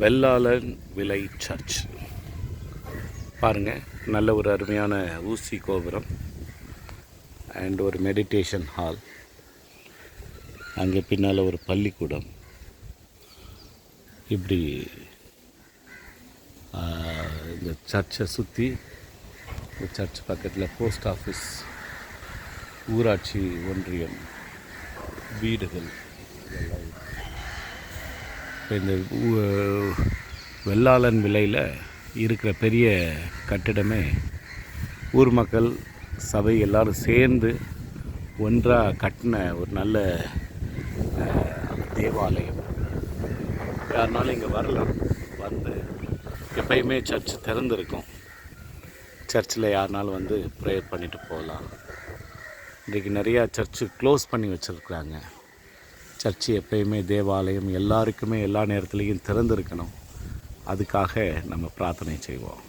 வெள்ளாளன் விலை சர்ச் பாருங்கள். நல்ல ஒரு அருமையான ஊசி கோபுரம் அண்ட் ஒரு மெடிடேஷன் ஹால். அங்கே பின்னால் ஒரு பள்ளிக்கூடம். இப்படி இந்த சர்ச்சை சுற்றி, இந்த சர்ச் பக்கத்தில் போஸ்ட் ஆஃபீஸ், ஊராட்சி ஒன்றியம், வீடுகள் இதெல்லாம். இப்போ இந்த வெள்ளாளன் விலையில் இருக்கிற பெரிய கட்டிடமே ஊர் மக்கள் சபை எல்லோரும் சேர்ந்து ஒன்றாக கட்டின ஒரு நல்ல தேவாலயம். யாருனாலும் இங்கே வரலாம், வந்து எப்பயுமே சர்ச் திறந்துருக்கும். சர்ச்சில் யாருனாலும் வந்து ப்ரேயர் பண்ணிட்டு போகலாம். இன்றைக்கி நிறையா சர்ச்சு க்ளோஸ் பண்ணி வச்சுருக்குறாங்க. சர்ச்சு எப்பயுமே தேவாலயம் எல்லாருக்குமே எல்லா நேரத்துலேயும் திறந்துருக்கணும். அதுக்காக நம்ம பிரார்த்தனை செய்வோம்.